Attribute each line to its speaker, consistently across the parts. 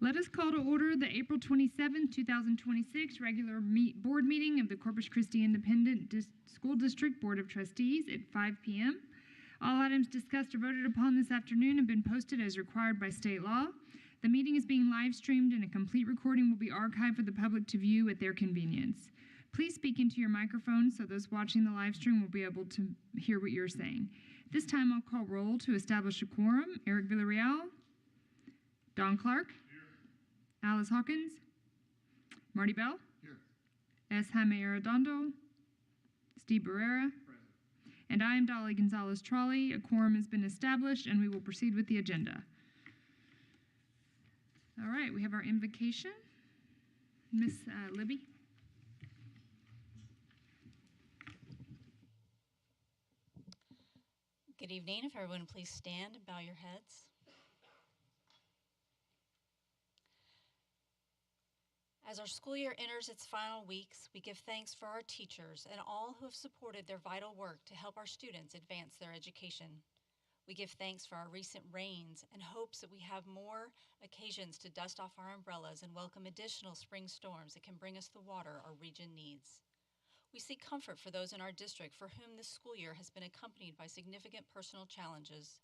Speaker 1: Let us call to order the April 27, 2026 regular board meeting of the Corpus Christi Independent School District Board of Trustees at 5 p.m. All items discussed or voted upon this afternoon have been posted as required by state law. The meeting is being live streamed and a complete recording will be archived for the public to view at their convenience. Please speak into your microphone so those watching the live stream will be able to hear what you're saying. This time I'll call roll to establish a quorum. Eric Villarreal, Don Clark, here. Alice Hawkins, Marty Bell, here. S. Jaime Arredondo, Steve Barrera, present. And I am Dolly Gonzalez-Trolley. A quorum has been established and we will proceed with the agenda. All right, we have our invocation. Miss Libby.
Speaker 2: Good evening. If everyone please stand and bow your heads. As our school year enters its final weeks, we give thanks for our teachers and all who have supported their vital work to help our students advance their education. We give thanks for our recent rains and hopes that we have more occasions to dust off our umbrellas and welcome additional spring storms that can bring us the water our region needs. We seek comfort for those in our district for whom this school year has been accompanied by significant personal challenges.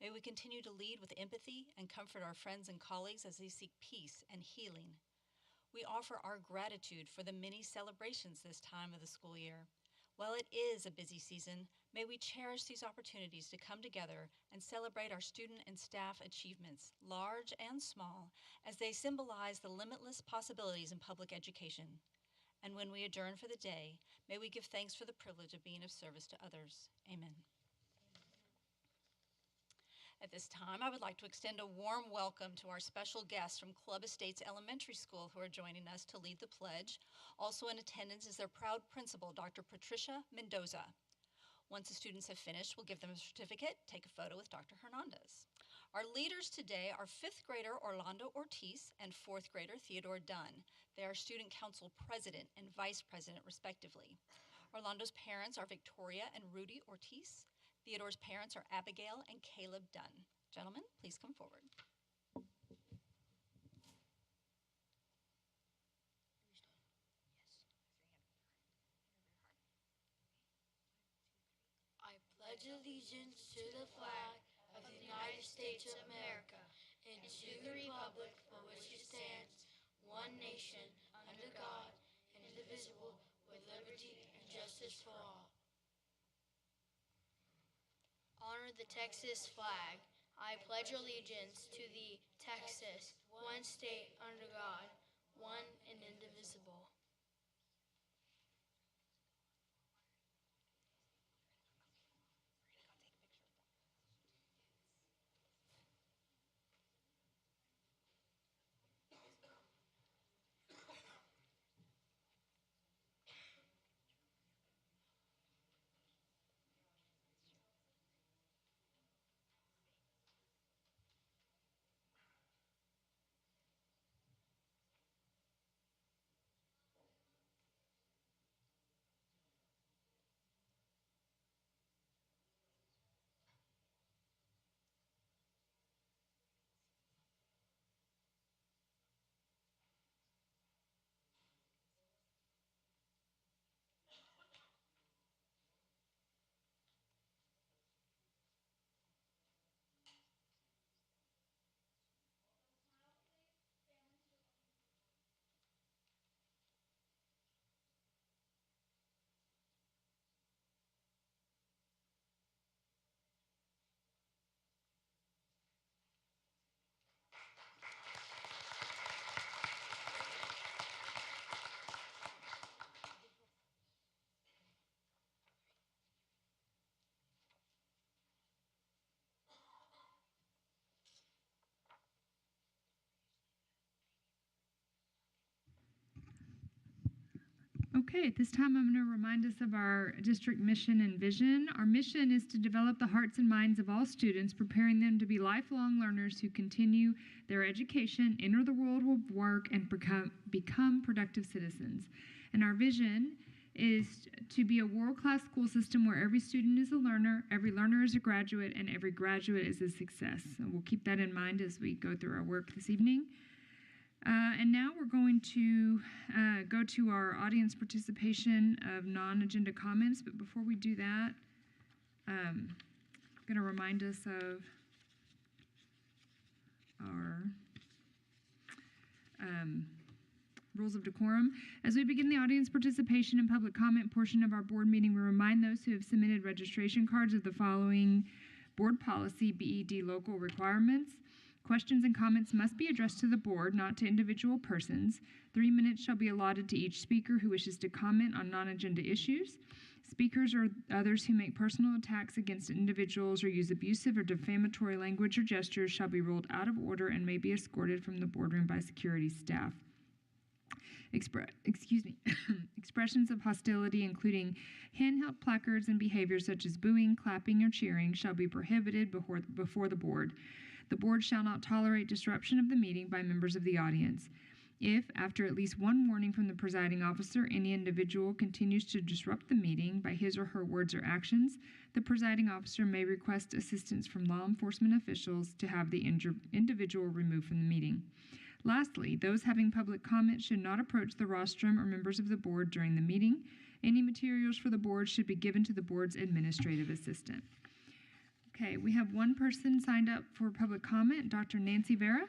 Speaker 2: May we continue to lead with empathy and comfort our friends and colleagues as they seek peace and healing. We offer our gratitude for the many celebrations this time of the school year. While it is a busy season, may we cherish these opportunities to come together and celebrate our student and staff achievements, large and small, as they symbolize the limitless possibilities in public education. And when we adjourn for the day, may we give thanks for the privilege of being of service to others. Amen. At this time, I would like to extend a warm welcome to our special guests from Club Estates Elementary School who are joining us to lead the pledge. Also in attendance is their proud principal, Dr. Patricia Mendoza. Once the students have finished, we'll give them a certificate, take a photo with Dr. Hernandez. Our leaders today are 5th grader Orlando Ortiz and 4th grader Theodore Dunn. They are student council president and vice president, respectively. Orlando's parents are Victoria and Rudy Ortiz. Theodore's parents are Abigail and Caleb Dunn. Gentlemen, please come forward.
Speaker 3: I pledge allegiance to the flag of the United States of America and to the republic for which it stands, one nation, under God, indivisible, with liberty and justice for all. Honor the Texas flag. I pledge allegiance to the Texas, one state under God, one and indivisible.
Speaker 1: Okay, at this time I'm going to remind us of our district mission and vision. Our mission is to develop the hearts and minds of all students, preparing them to be lifelong learners who continue their education, enter the world of work, and become productive citizens. And our vision is to be a world-class school system where every student is a learner, every learner is a graduate, and every graduate is a success. So we'll keep that in mind as we go through our work this evening. And now we're going to go to our audience participation of non-agenda comments. But before we do that, I'm going to remind us of our rules of decorum. As we begin the audience participation and public comment portion of our board meeting, we remind those who have submitted registration cards of the following board policy BED local requirements. Questions and comments must be addressed to the board, not to individual persons. 3 minutes shall be allotted to each speaker who wishes to comment on non-agenda issues. Speakers or others who make personal attacks against individuals or use abusive or defamatory language or gestures shall be ruled out of order and may be escorted from the boardroom by security staff. Expressions of hostility, including handheld placards and behaviors such as booing, clapping, or cheering, shall be prohibited before the board. The board shall not tolerate disruption of the meeting by members of the audience. If, after at least one warning from the presiding officer, any individual continues to disrupt the meeting by his or her words or actions, the presiding officer may request assistance from law enforcement officials to have the individual removed from the meeting. Lastly, those having public comment should not approach the rostrum or members of the board during the meeting. Any materials for the board should be given to the board's administrative assistant. Okay, we have one person signed up for public comment, Dr. Nancy Vera.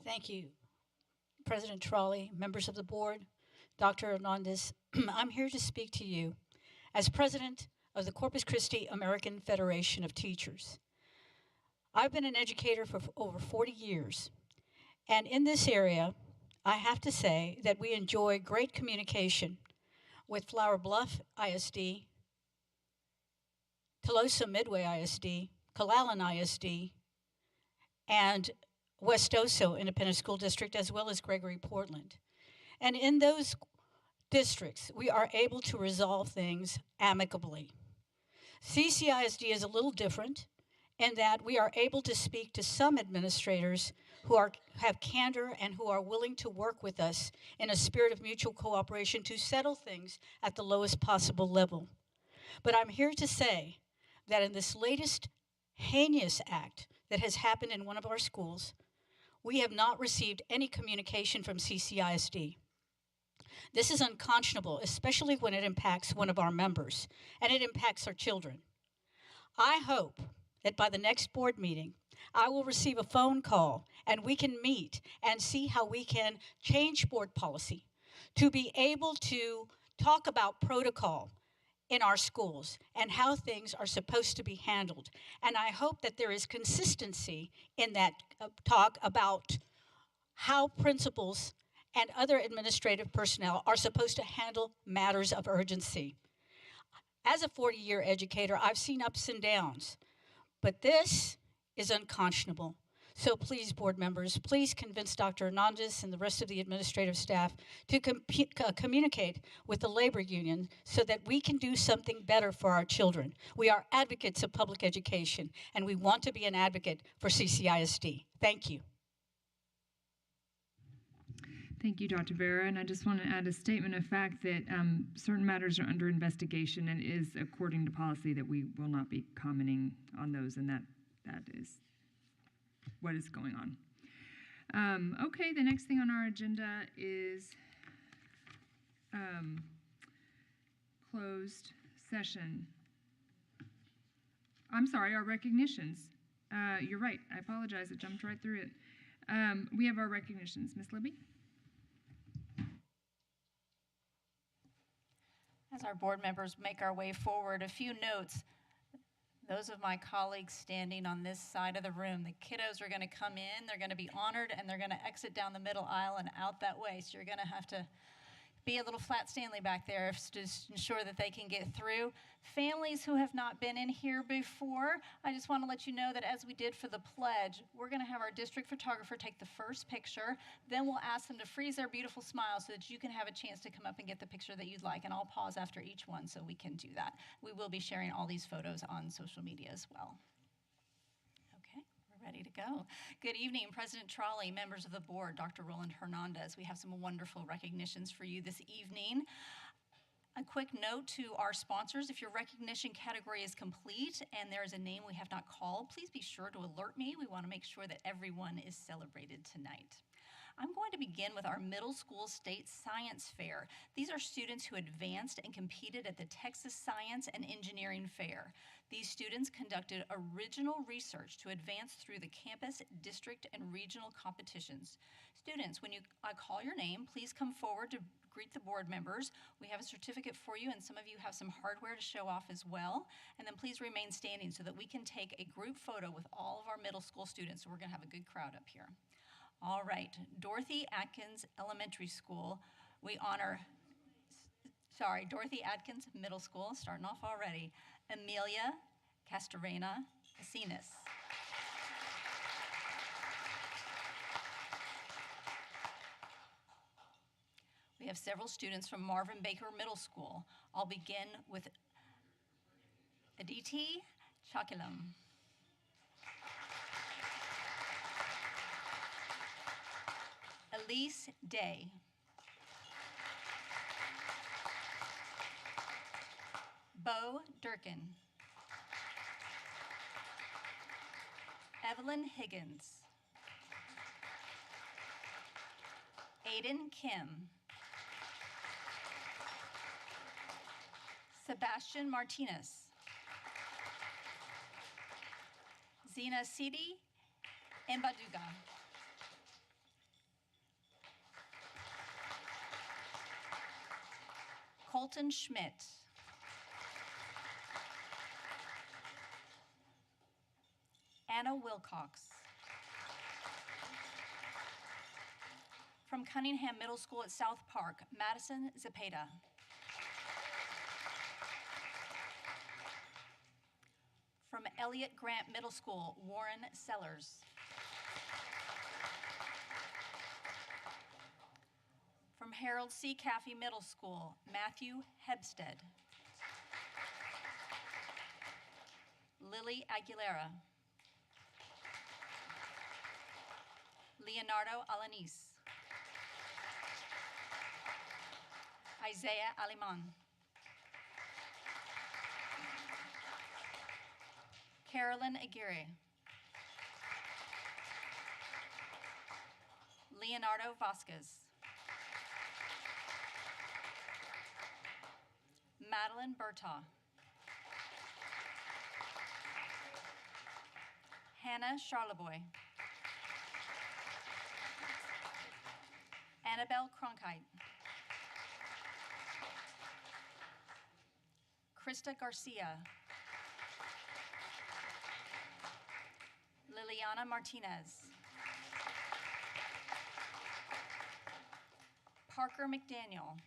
Speaker 4: Thank you, President Trolley, members of the board, Dr. Hernandez. I'm here to speak to you as president of the Corpus Christi American Federation of Teachers. I've been an educator for over 40 years, and in this area, I have to say that we enjoy great communication with Flower Bluff ISD, Tolosa Midway ISD, Calallen ISD, and West Oso Independent School District, as well as Gregory Portland. And in those districts, we are able to resolve things amicably. CCISD is a little different in that we are able to speak to some administrators who have candor and who are willing to work with us in a spirit of mutual cooperation to settle things at the lowest possible level. But I'm here to say that in this latest heinous act that has happened in one of our schools, we have not received any communication from CCISD. This is unconscionable, especially when it impacts one of our members, and it impacts our children. I hope that by the next board meeting, I will receive a phone call and we can meet and see how we can change board policy to be able to talk about protocol in our schools and how things are supposed to be handled. And I hope that there is consistency in that talk about how principals and other administrative personnel are supposed to handle matters of urgency. As a 40-year educator, I've seen ups and downs, but this is unconscionable. So please, board members, please convince Dr. Hernandez and the rest of the administrative staff to communicate with the labor union so that we can do something better for our children. We are advocates of public education, and we want to be an advocate for CCISD. Thank you.
Speaker 1: Thank you, Dr. Vera. And I just want to add a statement of fact that certain matters are under investigation, and it is according to policy that we will not be commenting on those, and that is what is going on. Okay, the next thing on our agenda is closed session. I'm sorry, our recognitions. You're right, I apologize, I jumped right through it. We have our recognitions. Ms. Libby?
Speaker 5: As our board members make our way forward, a few notes. Those of my colleagues standing on this side of the room, the kiddos are going to come in, they're going to be honored, and they're going to exit down the middle aisle and out that way. So you're going to have to be a little flat Stanley back there to ensure that they can get through. Families who have not been in here before, I just want to let you know that as we did for the pledge, we're going to have our district photographer take the first picture. Then we'll ask them to freeze their beautiful smile so that you can have a chance to come up and get the picture that you'd like. And I'll pause after each one so we can do that. We will be sharing all these photos on social media as well. Ready to go. Good evening, President Trolley, members of the board, Dr. Roland Hernandez. We have some wonderful recognitions for you this evening. A quick note to our sponsors, if your recognition category is complete and there is a name we have not called, please be sure to alert me. We want to make sure that everyone is celebrated tonight. I'm going to begin with our middle school state science fair. These are students who advanced and competed at the Texas Science and Engineering Fair. These students conducted original research to advance through the campus, district, and regional competitions. Students, when I call your name, please come forward to greet the board members. We have a certificate for you, and some of you have some hardware to show off as well. And then please remain standing so that we can take a group photo with all of our middle school students. So we're going to have a good crowd up here. All right, Dorothy Atkins Elementary School. We honor, Dorothy Atkins Middle School, starting off already. Amelia Castorena Asinas. We have several students from Marvin Baker Middle School. I'll begin with Aditi Chakilam. Elise Day. Bo Durkin. Evelyn Higgins. Aiden Kim. Sebastian Martinez. Zina Sidi Mbaduga. Colton Schmidt. Anna Wilcox. From Cunningham Middle School at South Park, Madison Zepeda. From Elliott Grant Middle School, Warren Sellers. From Harold C. Caffey Middle School, Matthew Hebstead. Lily Aguilera. Leonardo Alanis. Isaiah Aliman. Carolyn Aguirre. Leonardo Vasquez. Madeline Bertaw. Hannah Charleboy. Annabelle Cronkite. Krista Garcia. Liliana Martinez. Parker McDaniel.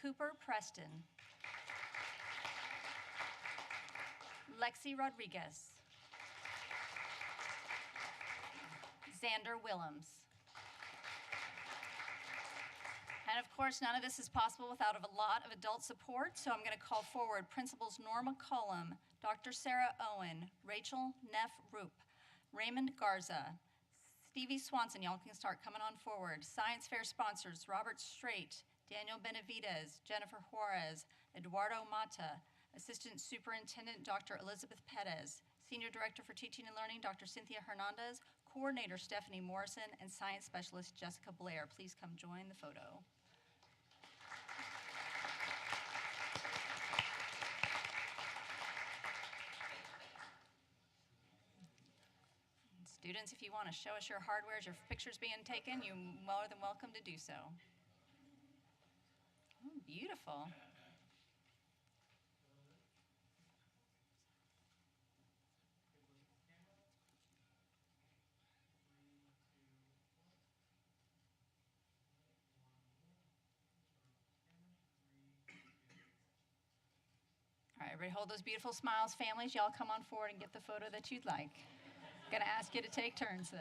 Speaker 5: Cooper Preston. Lexi Rodriguez. Xander Willems. And of course, none of this is possible without a lot of adult support, so I'm going to call forward Principals Norma Cullum, Dr. Sarah Owen, Rachel Neff Roop, Raymond Garza, Stevie Swanson, y'all can start coming on forward, Science Fair sponsors Robert Straight, Daniel Benavides, Jennifer Juarez, Eduardo Mata, Assistant Superintendent Dr. Elizabeth Perez, Senior Director for Teaching and Learning Dr. Cynthia Hernandez, Coordinator Stephanie Morrison, and Science Specialist Jessica Blair. Please come join the photo. Students, if you want to show us your hardware as your picture's being taken, you're more than welcome to do so. Oh, beautiful. All right, everybody hold those beautiful smiles. Families, y'all come on forward and get the photo that you'd like. Gonna ask you to take turns, though.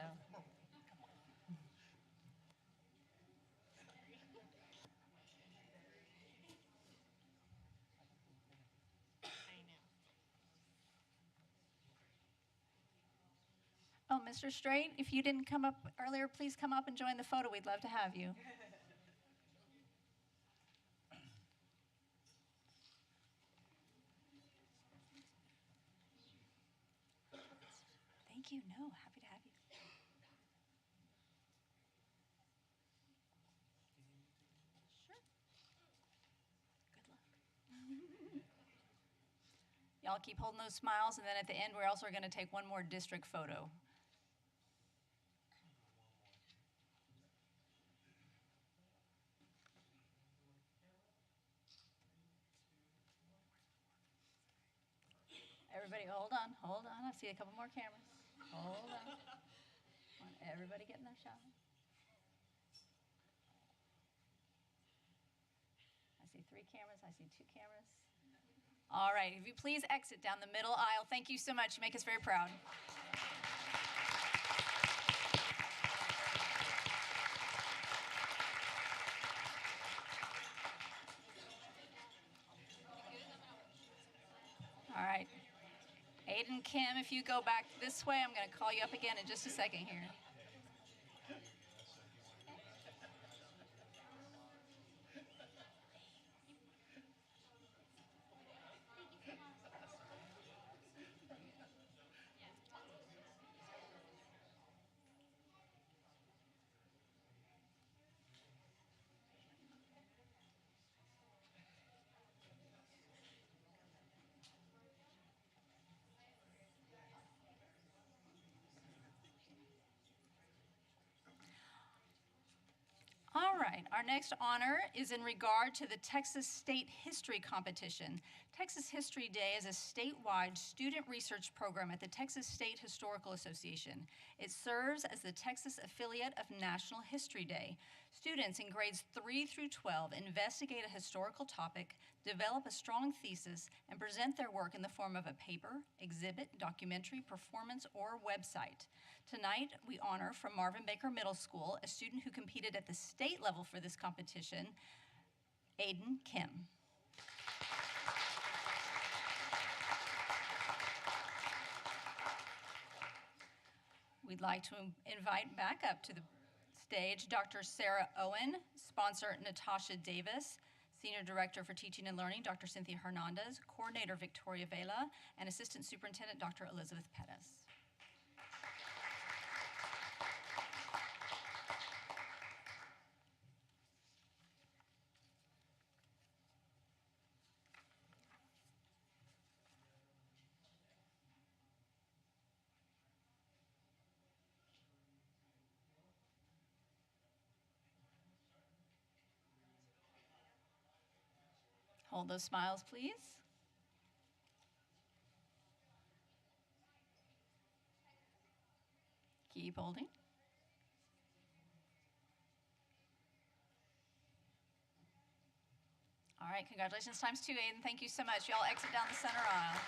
Speaker 5: Oh, Mr. Straight, if you didn't come up earlier, please come up and join the photo. We'd love to have you. Thank you. No, happy to have you. Sure. Good luck. Y'all keep holding those smiles, and then at the end, we're also going to take one more district photo. Everybody, hold on, hold on. I see a couple more cameras. Hold on. Come on, everybody get in their shot. I see 3 cameras. I see 2 cameras. All right, if you please exit down the middle aisle. Thank you so much. You make us very proud. All right. Aiden, Kim, if you go back this way, I'm going to call you up again in just a second here. All right, our next honor is in regard to the Texas State History Competition. Texas History Day is a statewide student research program at the Texas State Historical Association. It serves as the Texas affiliate of National History Day. Students in grades 3 through 12 investigate a historical topic, develop a strong thesis, and present their work in the form of a paper, exhibit, documentary, performance, or website. Tonight, we honor from Marvin Baker Middle School a student who competed at the state level for this competition, Aiden Kim. We'd like to invite back up to the stage Dr. Sarah Owen, sponsor Natasha Davis, Senior Director for Teaching and Learning, Dr. Cynthia Hernandez, Coordinator Victoria Vela, and Assistant Superintendent, Dr. Elizabeth Pettis. Hold those smiles, please. Keep holding. All right, congratulations times 2, Aiden. Thank you so much. Y'all exit down the center aisle.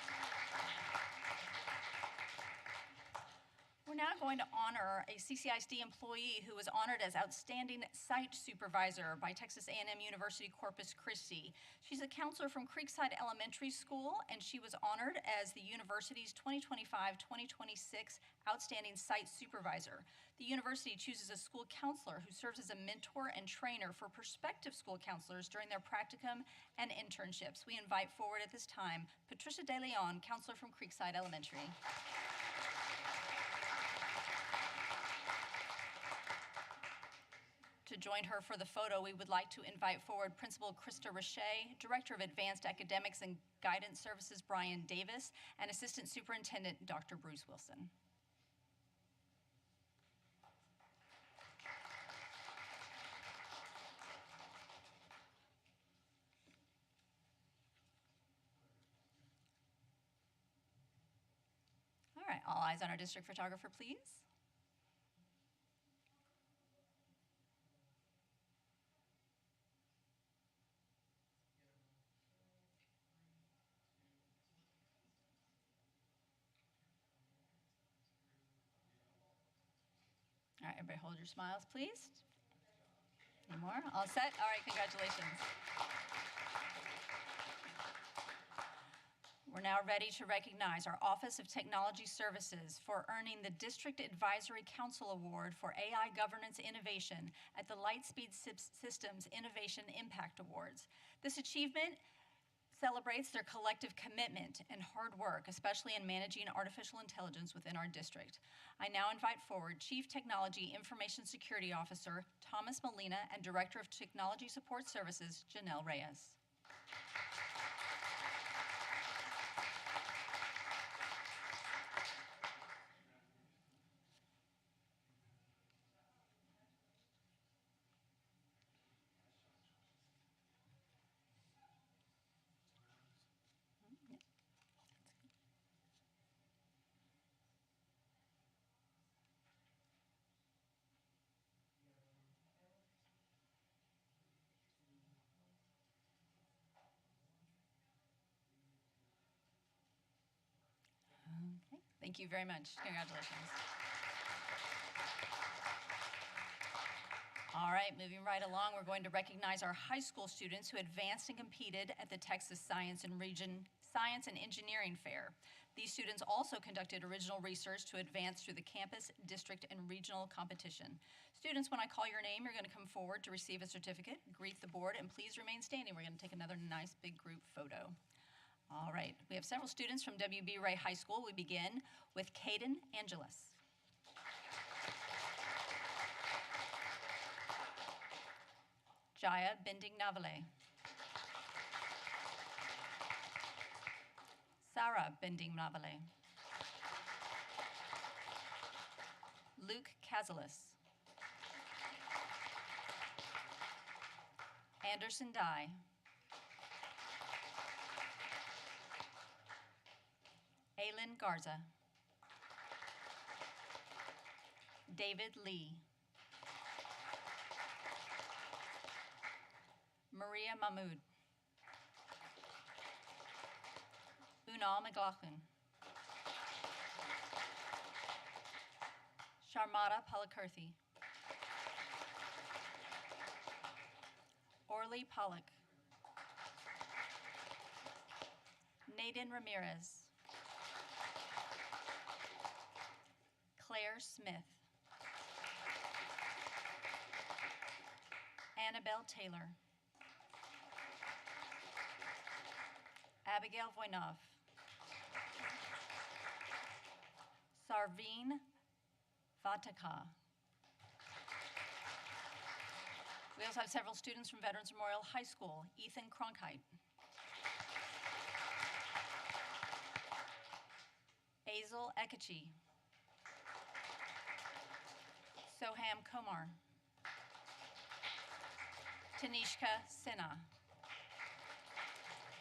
Speaker 5: We're now going to honor a CCISD employee who was honored as Outstanding Site Supervisor by Texas A&M University Corpus Christi. She's a counselor from Creekside Elementary School, and she was honored as the university's 2025-2026 Outstanding Site Supervisor. The university chooses a school counselor who serves as a mentor and trainer for prospective school counselors during their practicum and internships. We invite forward at this time Patricia De Leon, counselor from Creekside Elementary. To join her for the photo, we would like to invite forward Principal Krista Richey, Director of Advanced Academics and Guidance Services Brian Davis, and Assistant Superintendent Dr. Bruce Wilson. All right, all eyes on our district photographer, please. All right, everybody hold your smiles, please. Any more? All set? All right, congratulations. We're now ready to recognize our Office of Technology Services for earning the District Advisory Council Award for AI Governance Innovation at the Lightspeed Systems Innovation Impact Awards. This achievement celebrates their collective commitment and hard work, especially in managing artificial intelligence within our district. I now invite forward Chief Technology Information Security Officer Thomas Molina and Director of Technology Support Services Janelle Reyes. Okay, thank you very much. Congratulations. All right, moving right along, we're going to recognize our high school students who advanced and competed at the Texas Science and Engineering Fair. These students also conducted original research to advance through the campus, district, and regional competition. Students, when I call your name, you're going to come forward to receive a certificate, greet the board, and please remain standing. We're going to take another nice big group photo. All right, we have several students from W.B. Ray High School. We begin with Caden Angeles. Jaya Binding Navale. Sarah Binding Navale. Luke Cazalis. Anderson Dye. Aylin Garza. David Lee. Maria Mahmood. Unal McLaughlin. Sharmata Palakurthi. Orly Pollock. Naden Ramirez. Claire Smith. Annabelle Taylor. Abigail Voinov. Sarveen Vataka. We also have several students from Veterans Memorial High School. Ethan Cronkite. Azel Ekechi. Soham Komar. Tanishka Sinha.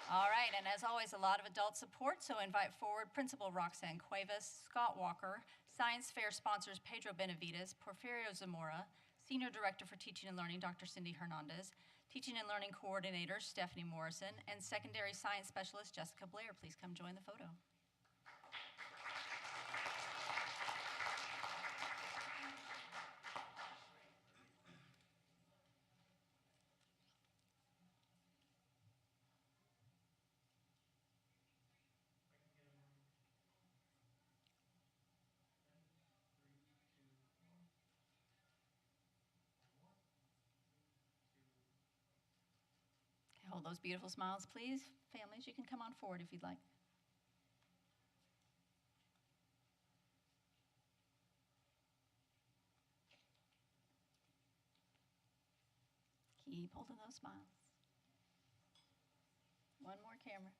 Speaker 5: All right, and as always, a lot of adult support, so invite forward Principal Roxanne Cuevas, Scott Walker, Science Fair sponsors Pedro Benavides, Porfirio Zamora, Senior Director for Teaching and Learning, Dr. Cindy Hernandez, Teaching and Learning Coordinator, Stephanie Morrison, and Secondary Science Specialist, Jessica Blair. Please come join the photo. Hold those beautiful smiles, please. Families, you can come on forward if you'd like. Keep holding those smiles. One more camera.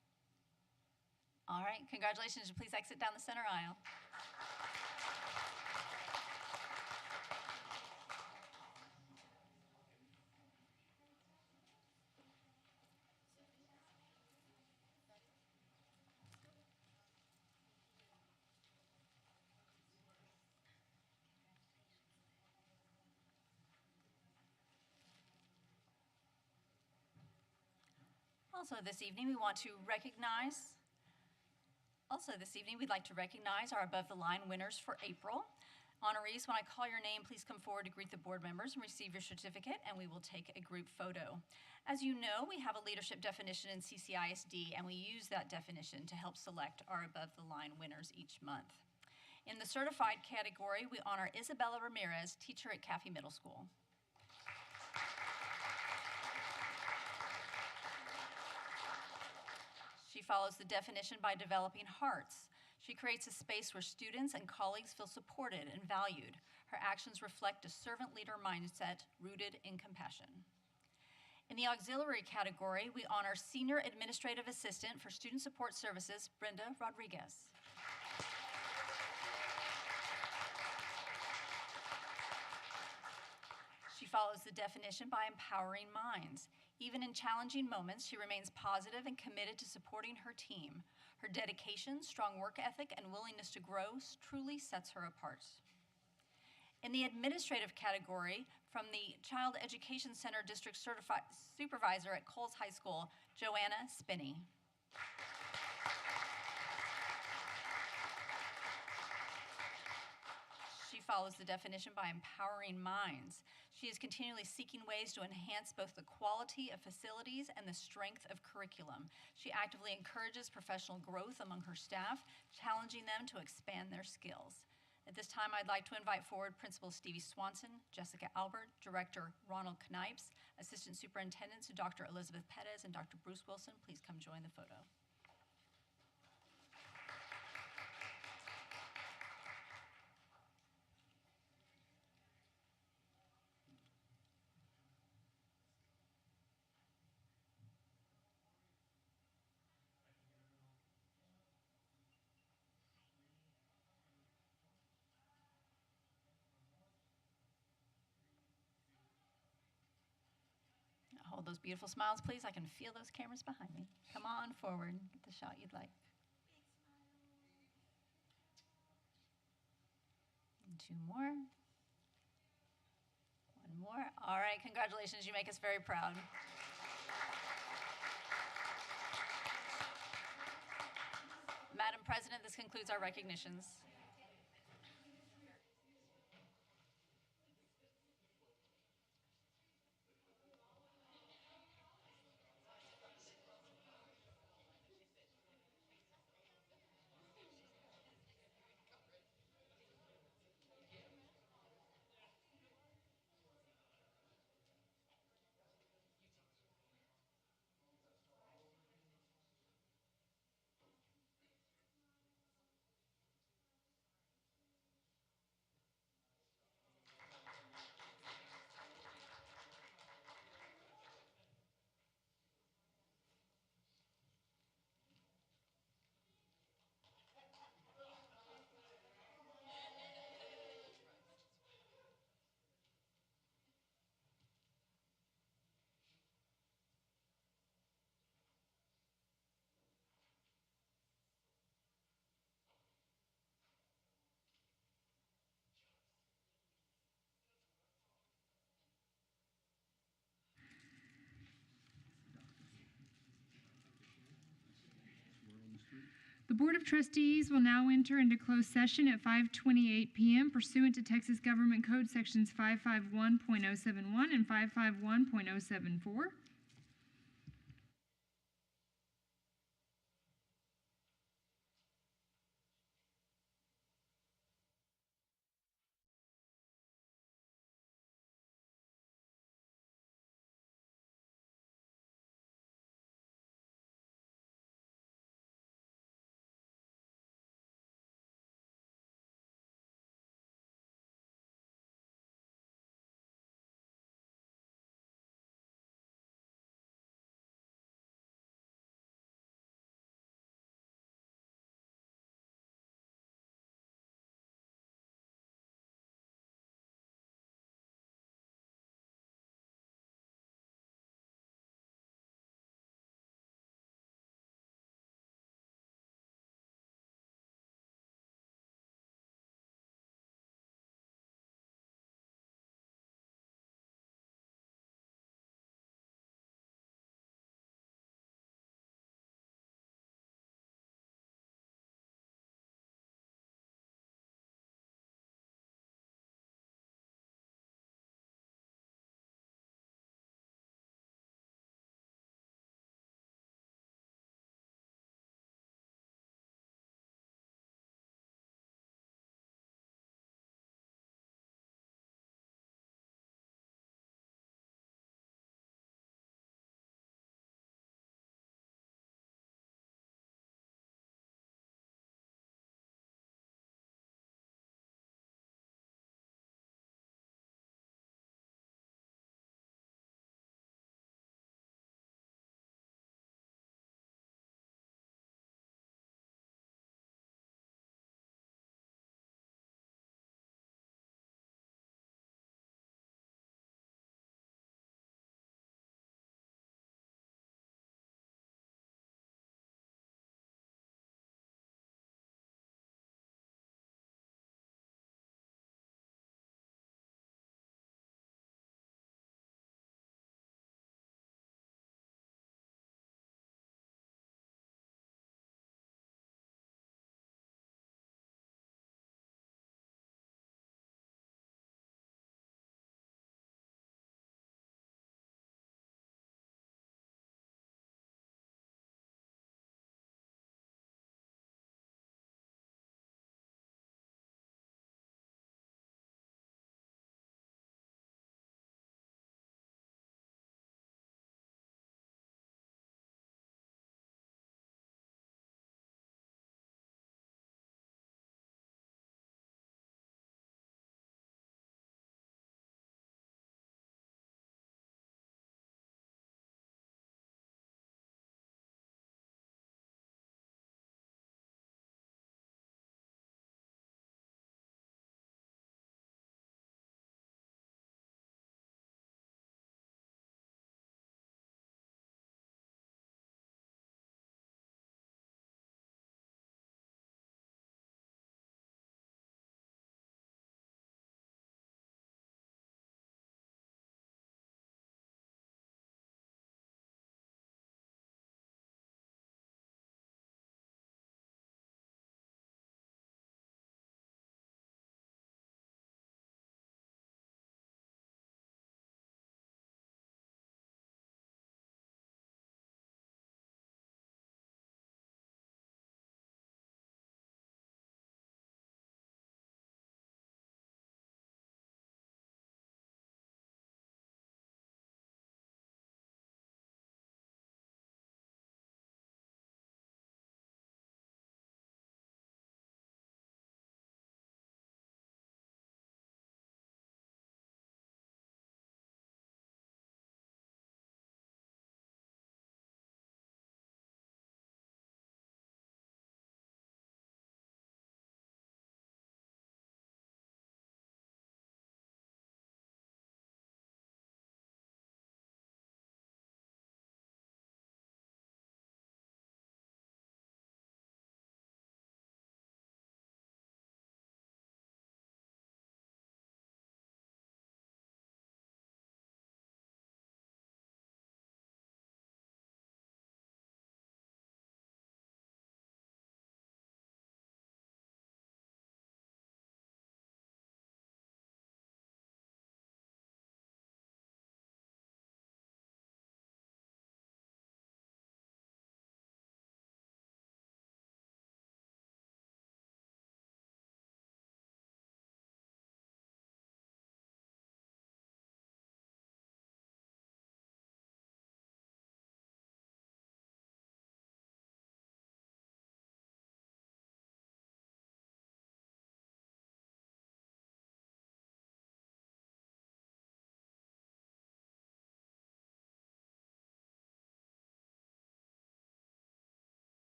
Speaker 5: All right, congratulations. Please exit down the center aisle. Also this evening, we'd like to recognize our Above the Line winners for April. Honorees, when I call your name, please come forward to greet the board members and receive your certificate, and we will take a group photo. As you know, we have a leadership definition in CCISD, and we use that definition to help select our Above the Line winners each month. In the certified category, we honor Isabella Ramirez, teacher at Caffey Middle School. follows the definition by developing hearts. She creates a space where students and colleagues feel supported and valued. Her actions reflect a servant leader mindset rooted in compassion. In the auxiliary category, we honor Senior Administrative Assistant for Student Support Services, Brenda Rodriguez. She follows the definition by empowering minds. Even in challenging moments, she remains positive and committed to supporting her team. Her dedication, strong work ethic, and willingness to grow truly sets her apart. In the administrative category, from the Child Education Center District Supervisor at Coles High School, Joanna Spinney. She follows the definition by empowering minds. She is continually seeking ways to enhance both the quality of facilities and the strength of curriculum. She actively encourages professional growth among her staff, challenging them to expand their skills. At this time, I'd like to invite forward Principal Stevie Swanson, Jessica Albert, Director Ronald Knipes, Assistant Superintendents Dr. Elizabeth Pettis and Dr. Bruce Wilson. Please come join the photo. Hold those beautiful smiles, please. I can feel those cameras behind me. Come on forward, get the shot you'd like. And two more. One more. All right, congratulations. You make us very proud. Madam President, this concludes our recognitions.
Speaker 1: The Board of Trustees will now enter into closed session at 5:28 p.m. pursuant to Texas Government Code Sections 551.071 and 551.074.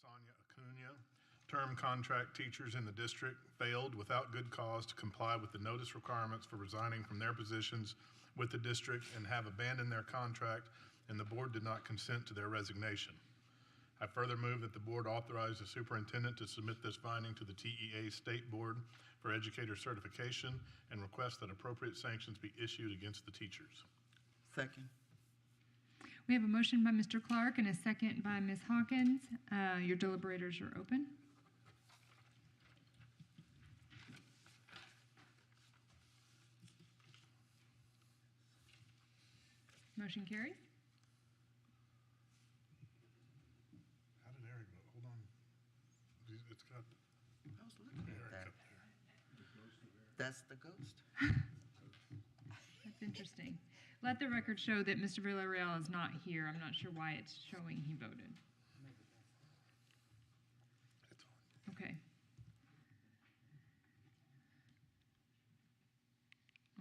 Speaker 6: Sonia Acuna, term contract teachers in the district, failed without good cause to comply with the notice requirements for resigning from their positions with the district and have abandoned their contract, and the board did not consent to their resignation. I further move that the board authorize the superintendent to submit this finding to the TEA State Board for Educator Certification and request that appropriate sanctions be issued against the teachers.
Speaker 7: Second.
Speaker 1: We have a motion by Mr. Clark and a second by Ms. Hawkins. Your deliberators are open. Motion carries.
Speaker 6: How did Eric vote? Hold on. It's got
Speaker 7: I was looking at
Speaker 6: Eric
Speaker 7: that.
Speaker 6: up there.
Speaker 7: That's the ghost.
Speaker 1: That's interesting. Let the record show that Mr. Villarreal is not here. I'm not sure why it's showing he voted.
Speaker 6: It's on.
Speaker 1: Okay.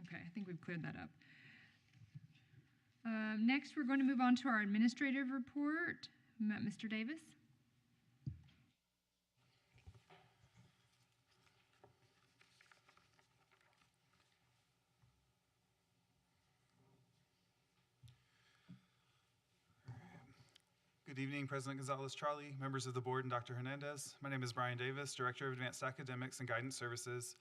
Speaker 1: Okay, I think we've cleared that up. Next, we're going to move on to our administrative report. Mr. Davis.
Speaker 8: Good evening, President Gonzalez-Charlie, members of the board, and Dr. Hernandez. My name is Brian Davis, Director of Advanced Academics and Guidance Services,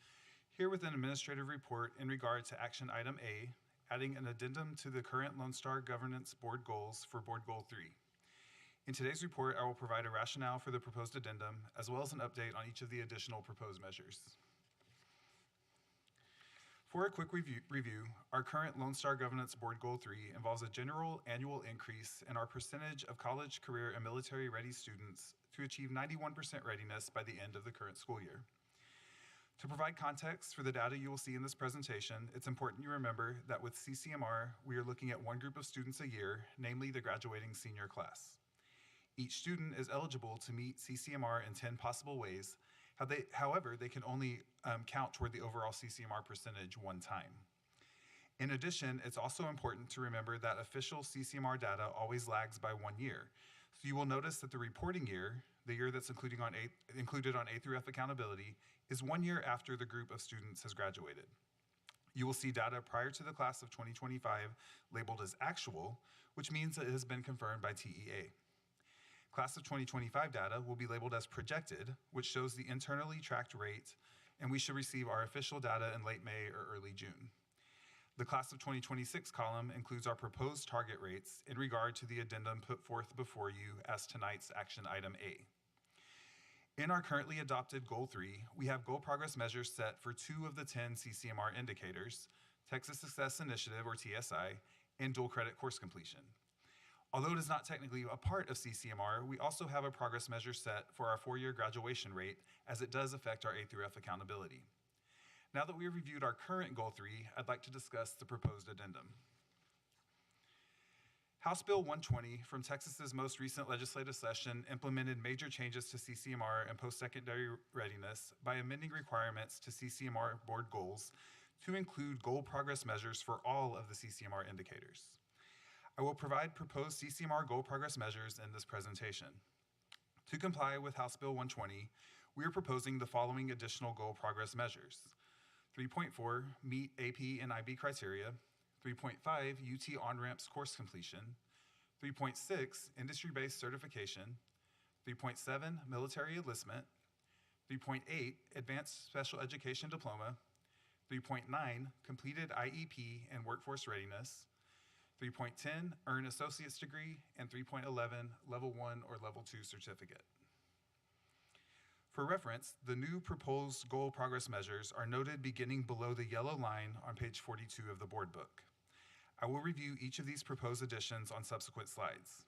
Speaker 8: here with an administrative report in regard to Action Item A, adding an addendum to the current Lone Star Governance Board goals for Board Goal 3. In today's report, I will provide a rationale for the proposed addendum, as well as an update on each of the additional proposed measures. For a quick review, our current Lone Star Governance Board Goal 3 involves a general annual increase in our percentage of college, career, and military-ready students to achieve 91% readiness by the end of the current school year. To provide context for the data you will see in this presentation, it's important you remember that with CCMR, we are looking at one group of students a year, namely the graduating senior class. Each student is eligible to meet CCMR in 10 possible ways. However, they can only count toward the overall CCMR percentage one time. In addition, it's also important to remember that official CCMR data always lags by 1 year. So you will notice that the reporting year, the year that's included on A through F accountability, is 1 year after the group of students has graduated. You will see data prior to the class of 2025 labeled as actual, which means that it has been confirmed by TEA. Class of 2025 data will be labeled as projected, which shows the internally tracked rate, and we should receive our official data in late May or early June. The Class of 2026 column includes our proposed target rates in regard to the addendum put forth before you as tonight's Action Item A. In our currently adopted Goal 3, we have goal progress measures set for 2 of the 10 CCMR indicators, Texas Success Initiative, or TSI, and dual credit course completion. Although it is not technically a part of CCMR, we also have a progress measure set for our 4-year graduation rate, as it does affect our A through F accountability. Now that we have reviewed our current Goal 3, I'd like to discuss the proposed addendum. House Bill 120 from Texas's most recent legislative session implemented major changes to CCMR and post-secondary readiness by amending requirements to CCMR board goals to include goal progress measures for all of the CCMR indicators. I will provide proposed CCMR goal progress measures in this presentation. To comply with House Bill 120, we are proposing the following additional goal progress measures. 3.4, meet AP and IB criteria. 3.5, UT on-ramps course completion. 3.6, industry-based certification. 3.7, military enlistment. 3.8, advanced special education diploma. 3.9, completed IEP and workforce readiness. 3.10, earn associate's degree, and 3.11, level 1 or level 2 certificate. For reference, the new proposed goal progress measures are noted beginning below the yellow line on page 42 of the board book. I will review each of these proposed additions on subsequent slides.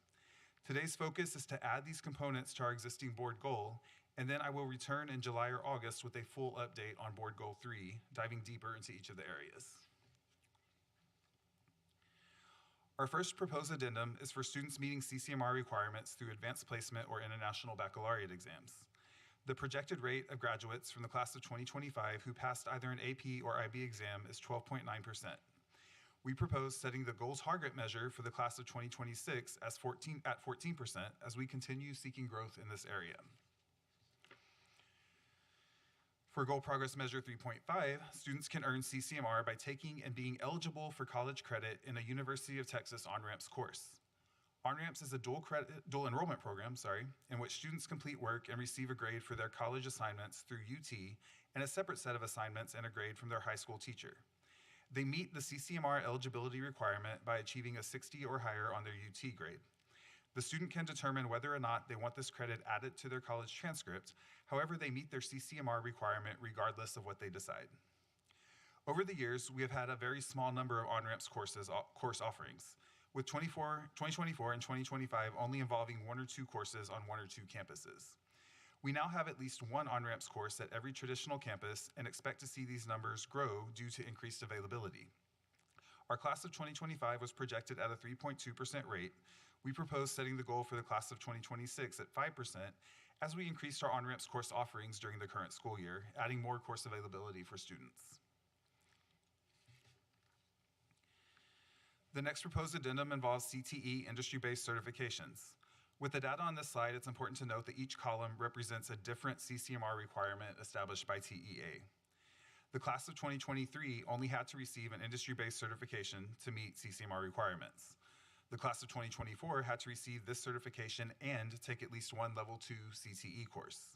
Speaker 8: Today's focus is to add these components to our existing board goal, and then I will return in July or August with a full update on board goal 3, diving deeper into each of the areas. Our first proposed addendum is for students meeting CCMR requirements through advanced placement or international baccalaureate exams. The projected rate of graduates from the class of 2025 who passed either an AP or IB exam is 12.9%. We propose setting the goal target measure for the class of 2026 as 14% as we continue seeking growth in this area. For Goal Progress Measure 3.5, students can earn CCMR by taking and being eligible for college credit in a University of Texas on-ramps course. On-ramps is a dual enrollment program, in which students complete work and receive a grade for their college assignments through UT and a separate set of assignments and a grade from their high school teacher. They meet the CCMR eligibility requirement by achieving a 60 or higher on their UT grade. The student can determine whether or not they want this credit added to their college transcript. However, they meet their CCMR requirement regardless of what they decide. Over the years, we have had a very small number of on-ramps course offerings, with 2024 and 2025 only involving 1 or 2 courses on 1 or 2 campuses. We now have at least 1 on-ramps course at every traditional campus and expect to see these numbers grow due to increased availability. Our class of 2025 was projected at a 3.2% rate. We propose setting the goal for the class of 2026 at 5% as we increased our on-ramps course offerings during the current school year, adding more course availability for students. The next proposed addendum involves CTE industry-based certifications. With the data on this slide, it's important to note that each column represents a different CCMR requirement established by TEA. The class of 2023 only had to receive an industry-based certification to meet CCMR requirements. The class of 2024 had to receive this certification and take at least 1 level 2 CTE course.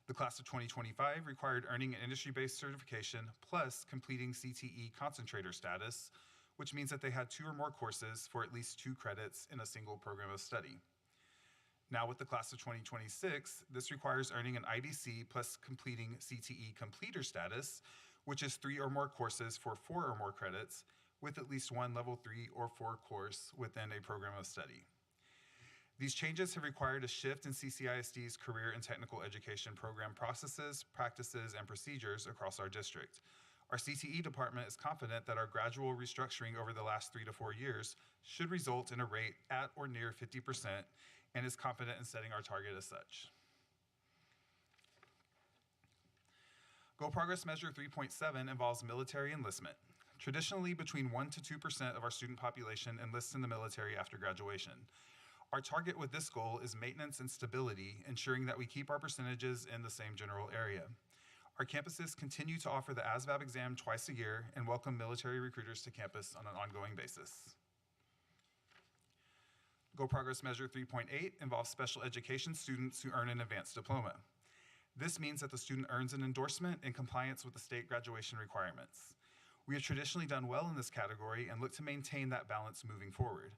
Speaker 8: The class of 2025 required earning an industry-based certification plus completing CTE concentrator status, which means that they had 2 or more courses for at least 2 credits in a single program of study. Now with the class of 2026, this requires earning an IBC plus completing CTE completer status, which is 3 or more courses for 4 or more credits, with at least 1 level 3 or 4 course within a program of study. These changes have required a shift in CCISD's career and technical education program processes, practices, and procedures across our district. Our CTE department is confident that our gradual restructuring over the last 3 to 4 years should result in a rate at or near 50% and is confident in setting our target as such. Goal Progress Measure 3.7 involves military enlistment. Traditionally, between 1% to 2% of our student population enlists in the military after graduation. Our target with this goal is maintenance and stability, ensuring that we keep our percentages in the same general area. Our campuses continue to offer the ASVAB exam twice a year and welcome military recruiters to campus on an ongoing basis. Goal Progress Measure 3.8 involves special education students who earn an advanced diploma. This means that the student earns an endorsement in compliance with the state graduation requirements. We have traditionally done well in this category and look to maintain that balance moving forward.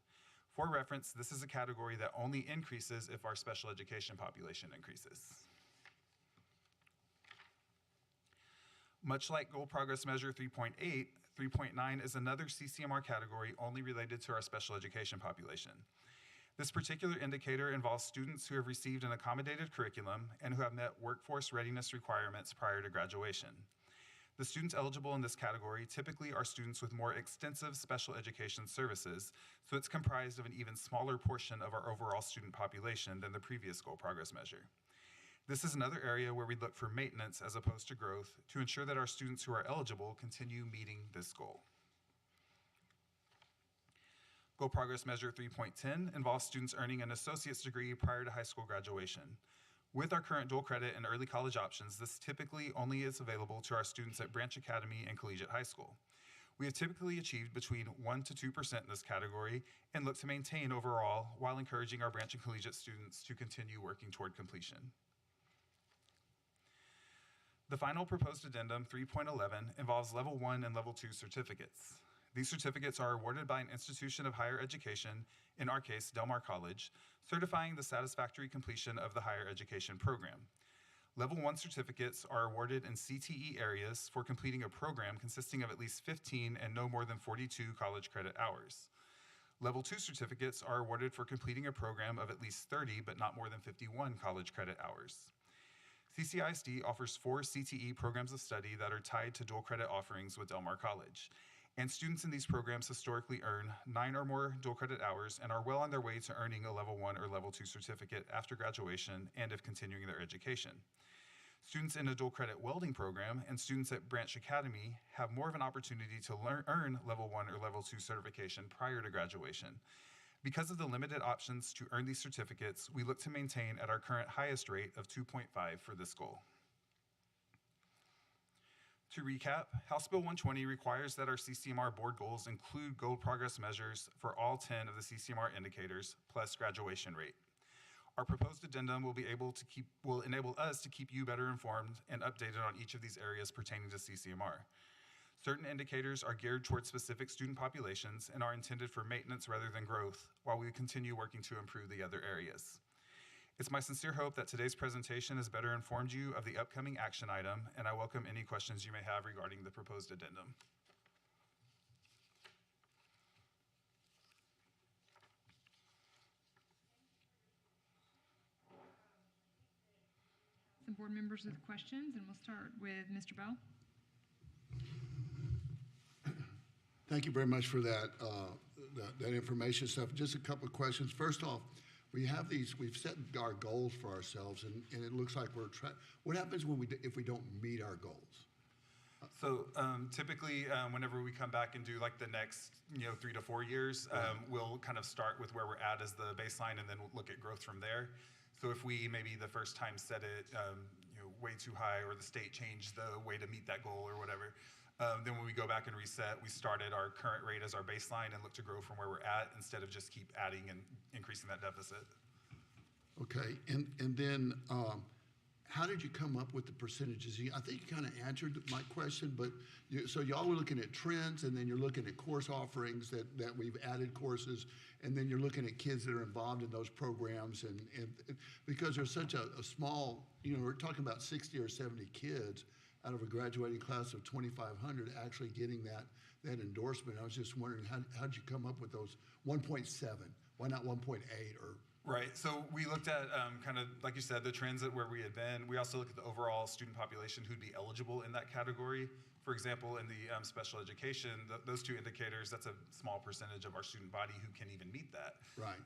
Speaker 8: For reference, this is a category that only increases if our special education population increases. Much like Goal Progress Measure 3.8, 3.9 is another CCMR category only related to our special education population. This particular indicator involves students who have received an accommodated curriculum and who have met workforce readiness requirements prior to graduation. The students eligible in this category typically are students with more extensive special education services, so it's comprised of an even smaller portion of our overall student population than the previous Goal Progress Measure. This is another area where we look for maintenance as opposed to growth to ensure that our students who are eligible continue meeting this goal. Goal Progress Measure 3.10 involves students earning an associate's degree prior to high school graduation. With our current dual credit and early college options, this typically only is available to our students at Branch Academy and Collegiate High School. We have typically achieved between 1% to 2% in this category and look to maintain overall while encouraging our Branch and Collegiate students to continue working toward completion. The final proposed addendum, 3.11, involves Level 1 and Level 2 certificates. These certificates are awarded by an institution of higher education, in our case, Del Mar College, certifying the satisfactory completion of the higher education program. Level 1 certificates are awarded in CTE areas for completing a program consisting of at least 15 and no more than 42 college credit hours. Level 2 certificates are awarded for completing a program of at least 30 but not more than 51 college credit hours. CCISD offers 4 CTE programs of study that are tied to dual credit offerings with Del Mar College. And students in these programs historically earn 9 or more dual credit hours and are well on their way to earning a Level 1 or Level 2 certificate after graduation and if continuing their education. Students in a dual credit welding program and students at Branch Academy have more of an opportunity to earn level 1 or level 2 certification prior to graduation. Because of the limited options to earn these certificates, we look to maintain at our current highest rate of 2.5 for this goal. To recap, House Bill 120 requires that our CCMR board goals include goal progress measures for all 10 of the CCMR indicators plus graduation rate. Our proposed addendum will enable us to keep you better informed and updated on each of these areas pertaining to CCMR. Certain indicators are geared towards specific student populations and are intended for maintenance rather than growth, while we continue working to improve the other areas. It's my sincere hope that today's presentation has better informed you of the upcoming action item, and I welcome any questions you may have regarding the proposed addendum.
Speaker 1: Some board members with questions, and we'll start with Mr. Bell.
Speaker 9: Thank you very much for that, that information stuff. Just a couple of questions. First off, we've set our goals for ourselves, and it looks like what happens if we don't meet our goals?
Speaker 8: So typically, whenever we come back and do like the next 3 to 4 years, we'll kind of start with where we're at as the baseline, and then we'll look at growth from there. So if we maybe the first time set it way too high, or the state changed the way to meet that goal or whatever, then when we go back and reset, we start at our current rate as our baseline and look to grow from where we're at instead of just keep adding and increasing that deficit.
Speaker 9: Okay, and then how did you come up with the percentages? I think you kind of answered my question, but so y'all were looking at trends, and then you're looking at course offerings that we've added courses, and then you're looking at kids that are involved in those programs, and because there's such a small, we're talking about 60 or 70 kids out of a graduating class of 2,500 actually getting that endorsement. I was just wondering, how did you come up with those 1.7? Why not 1.8 or?
Speaker 8: Right, so we looked at kind of, like you said, the trends at where we had been. We also looked at the overall student population who'd be eligible in that category. For example, in the special education, those two indicators, that's a small percentage of our student body who can even meet that.
Speaker 9: Right.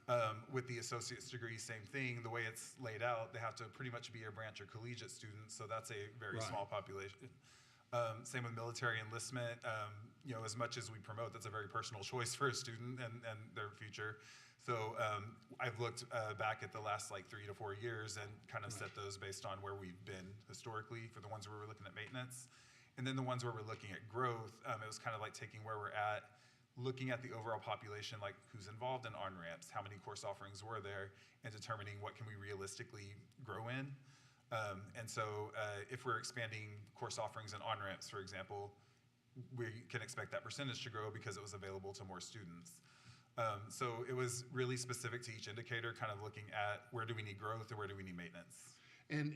Speaker 8: With the associate's degree, same thing. The way it's laid out, they have to pretty much be a branch or collegiate student, so that's a very small population. Same with military enlistment. As much as we promote, that's a very personal choice for a student and their future. So I've looked back at the last 3 to 4 years and kind of set those based on where we've been historically for the ones where we're looking at maintenance. And then the ones where we're looking at growth, it was kind of like taking where we're at, looking at the overall population, like who's involved in on-ramps, how many course offerings were there, and determining what can we realistically grow in. And so if we're expanding course offerings and on-ramps, for example, we can expect that percentage to grow because it was available to more students. So it was really specific to each indicator, kind of looking at where do we need growth or where do we need maintenance.
Speaker 9: And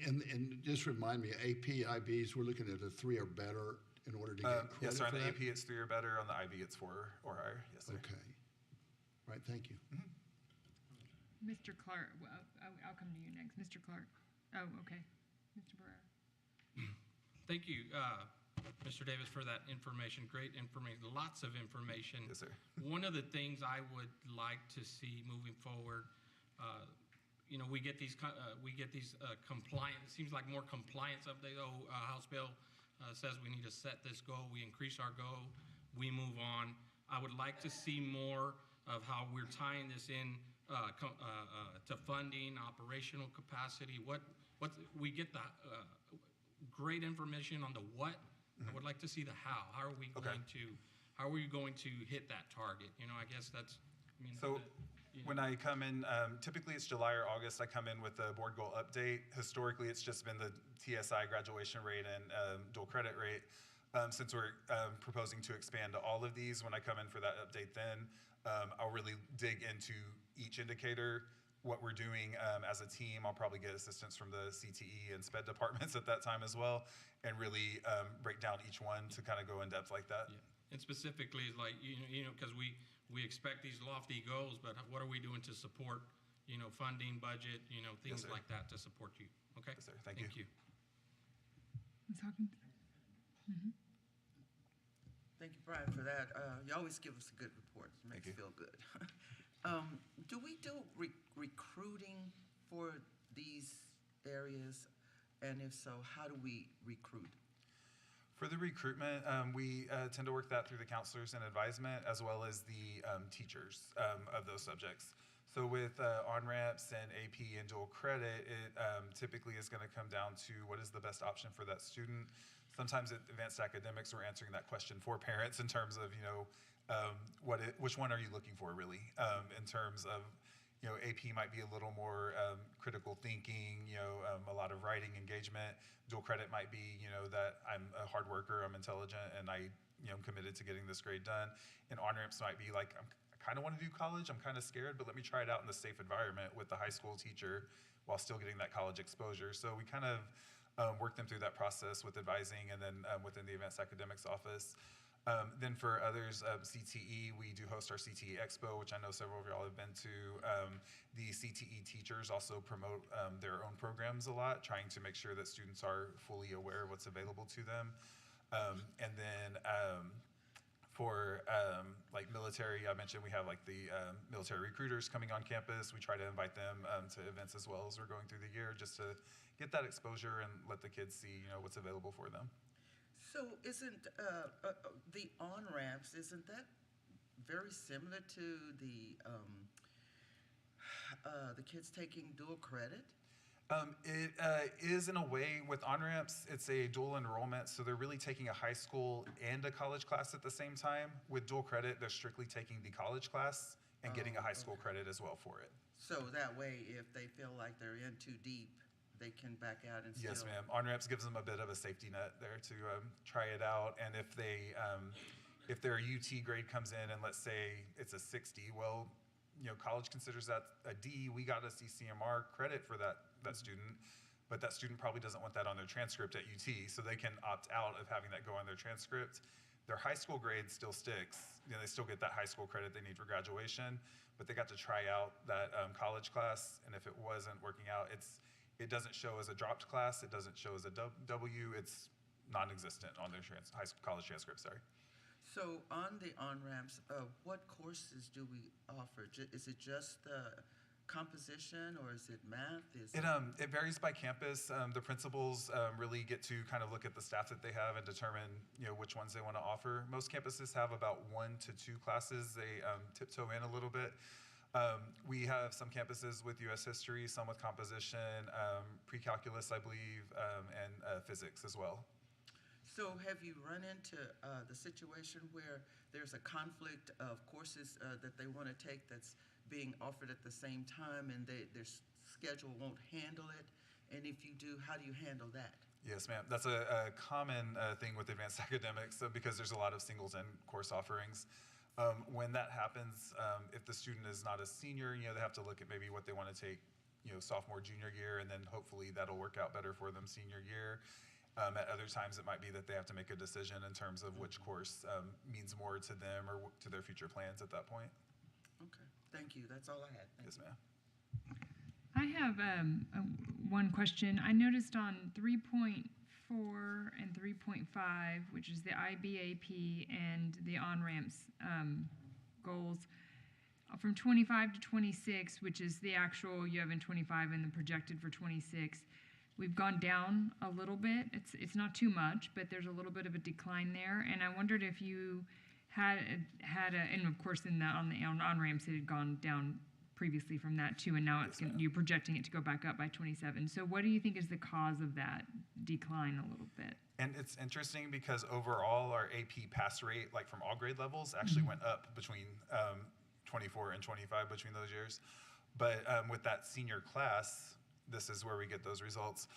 Speaker 9: just remind me, AP, IBs, we're looking at a 3 or better in order to get credit
Speaker 8: Yes, sir. On
Speaker 9: for
Speaker 8: the
Speaker 9: that?
Speaker 8: AP, it's 3 or better. On the IB, it's 4 or higher. Yes, sir.
Speaker 9: Okay. Right, thank you.
Speaker 1: Mr. Clark, well, I'll come to you next. Mr. Clark. Oh, okay. Mr. Barrera.
Speaker 10: Thank you, Mr. Davis, for that information. Great information, lots of information.
Speaker 8: Yes, sir.
Speaker 10: One of the things I would like to see moving forward, we get these compliance. It seems like more compliance updates. House Bill says we need to set this goal. We increase our goal. We move on. I would like to see more of how we're tying this in to funding, operational capacity. We get the great information on the what. I would like to see the how. How are we going to hit that target? I guess that's.
Speaker 8: When I come in, typically it's July or August, I come in with the board goal update. Historically, it's just been the TSI graduation rate and dual credit rate. Since we're proposing to expand to all of these, when I come in for that update then, I'll really dig into each indicator, what we're doing as a team. I'll probably get assistance from the CTE and SPED departments at that time as well, and really break down each one to kind of go in depth like that.
Speaker 10: Yeah. And specifically, like, because we expect these lofty goals, but what are we doing to support, funding, budget, things like that to support you? Okay?
Speaker 8: Yes, sir. Thank you.
Speaker 1: Ms. Hawkins? Mm-hmm.
Speaker 7: Thank you, Brian, for that. You always give us a good report. It makes us feel good. Do we do recruiting for these areas? And if so, how do we recruit?
Speaker 8: For the recruitment, we tend to work that through the counselors and advisement as well as the teachers of those subjects. So with on-ramps and AP and dual credit, it typically is going to come down to what is the best option for that student. Sometimes at advanced academics, we're answering that question for parents in terms of, which one are you looking for really? In terms of, AP might be a little more critical thinking, a lot of writing engagement. Dual credit might be, that I'm a hard worker, I'm intelligent, and I'm committed to getting this grade done. And on-ramps might be like, I kind of want to do college, I'm kind of scared, but let me try it out in the safe environment with the high school teacher while still getting that college exposure. So we kind of work them through that process with advising and then within the advanced academics office. Then for others, CTE, we do host our CTE Expo, which I know several of y'all have been to. The CTE teachers also promote their own programs a lot, trying to make sure that students are fully aware of what's available to them. And then for like military, I mentioned we have like the military recruiters coming on campus. We try to invite them to events as well as we're going through the year just to get that exposure and let the kids see what's available for them.
Speaker 7: So isn't the on-ramps, isn't that very similar to the kids taking dual credit?
Speaker 8: It is in a way. With on-ramps, it's a dual enrollment, so they're really taking a high school and a college class at the same time. With dual credit, they're strictly taking the college class and getting a high school credit as well for it.
Speaker 7: So that way, if they feel like they're in too deep, they can back out and still...
Speaker 8: Yes, ma'am. On-ramps gives them a bit of a safety net there to try it out. And if they, if their UT grade comes in and let's say it's a 60, well, college considers that a D. We got a CCMR credit for that student, but that student probably doesn't want that on their transcript at UT, so they can opt out of having that go on their transcript. Their high school grade still sticks. They still get that high school credit they need for graduation, but they got to try out that college class, and if it wasn't working out, it doesn't show as a dropped class, it doesn't show as a W, it's non-existent on their college transcript, sorry.
Speaker 7: So on the on-ramps, what courses do we offer? Is it just composition or is it math?
Speaker 8: It varies by campus. The principals really get to kind of look at the staff that they have and determine which ones they want to offer. Most campuses have about 1 to 2 classes. They tiptoe in a little bit. We have some campuses with U.S. history, some with composition, pre-calculus, I believe, and physics as well.
Speaker 7: So have you run into the situation where there's a conflict of courses that they want to take that's being offered at the same time and their schedule won't handle it? And if you do, how do you handle that?
Speaker 8: Yes, ma'am. That's a common thing with advanced academics because there's a lot of singles and course offerings. When that happens, if the student is not a senior, they have to look at maybe what they want to take, sophomore, junior year, and then hopefully that'll work out better for them senior year. At other times, it might be that they have to make a decision in terms of which course means more to them or to their future plans at that point.
Speaker 7: Okay, thank you. That's all I had.
Speaker 8: Yes, ma'am.
Speaker 1: I have one question. I noticed on 3.4 and 3.5, which is the IBAP and the on-ramps goals, from 25 to 26, which is the actual you have in 25 and the projected for 26. We've gone down a little bit. It's not too much, but there's a little bit of a decline there. And I wondered if you had and of course on on-ramps it had gone down previously from that too, and now you're projecting it to go back up by 27. So what do you think is the cause of that decline a little bit?
Speaker 8: And it's interesting because overall our AP pass rate, like from all grade levels, actually went up between 24 and 25 between those years. But with that senior class, this is where we get those results.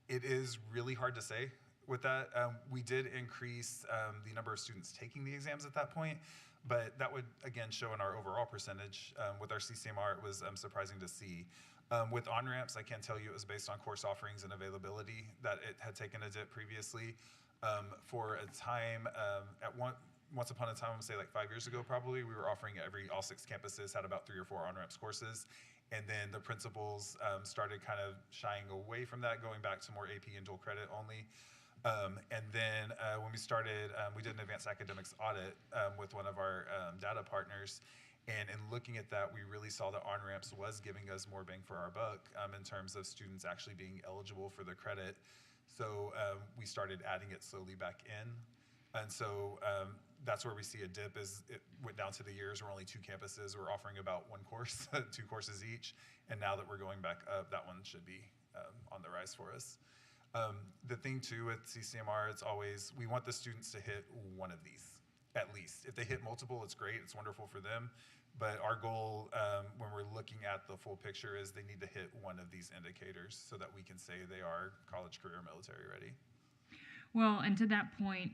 Speaker 8: It is really hard to say with that. We did increase the number of students taking the exams at that point, but that would, again, show in our overall percentage. With our CCMR, it was surprising to see. With on-ramps, I can tell you it was based on course offerings and availability that it had taken a dip previously. For a time, once upon a time, I'm gonna say like 5 years ago probably, we were offering all 6 campuses had about 3 or 4 on-ramps courses. And then the principals started kind of shying away from that, going back to more AP and dual credit only. And then when we started, we did an advanced academics audit with one of our data partners. And in looking at that, we really saw that on-ramps was giving us more bang for our buck in terms of students actually being eligible for the credit. So we started adding it slowly back in. And so that's where we see a dip is it went down to the years where only 2 campuses were offering about 1 course, 2 courses each. And now that we're going back up, that one should be on the rise for us. The thing too with CCMR, it's always, we want the students to hit one of these, at least. If they hit multiple, it's great, it's wonderful for them. But our goal when we're looking at the full picture is they need to hit one of these indicators so that we can say they are college, career, military ready.
Speaker 1: Well, and to that point,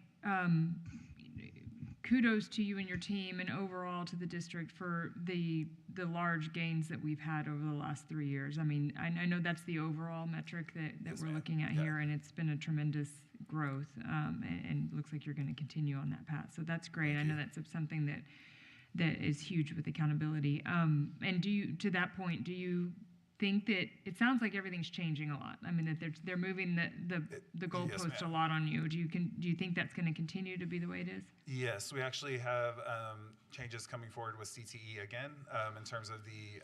Speaker 1: kudos to you and your team and overall to the district for the large gains that we've had over the last 3 years. I mean, I know that's the overall metric that
Speaker 8: Yes,
Speaker 1: we're
Speaker 8: ma'am.
Speaker 1: looking at
Speaker 8: Yeah.
Speaker 1: here, and it's been a tremendous growth, and looks like you're going to continue on that path. So that's great. I know that's something that is huge with accountability. And to that point, do you think that it sounds like everything's changing a lot? I mean, that they're moving the goalpost a
Speaker 8: ma'am.
Speaker 1: lot on you. Do you think that's going to continue to be the way it is?
Speaker 8: Yes, we actually have changes coming forward with CTE again in terms of the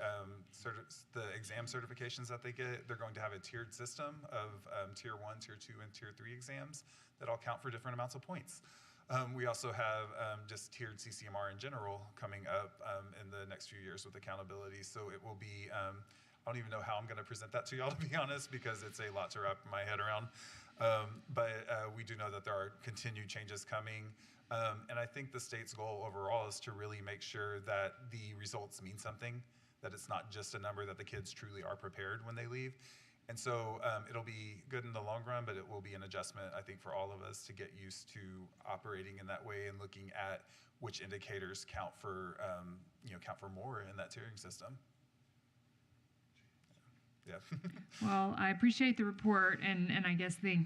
Speaker 8: exam certifications that they get. They're going to have a tiered system of Tier 1, Tier 2, and Tier 3 exams that all count for different amounts of points. We also have just tiered CCMR in general coming up in the next few years with accountability. So it will be, I don't even know how I'm going to present that to y'all, to be honest, because it's a lot to wrap my head around. But we do know that there are continued changes coming. And I think the state's goal overall is to really make sure that the results mean something, that it's not just a number, that the kids truly are prepared when they leave. And so it'll be good in the long run, but it will be an adjustment, I think, for all of us to get used to operating in that way and looking at which indicators count for more in that tiering system. Yeah.
Speaker 1: Well, I appreciate the report and I guess the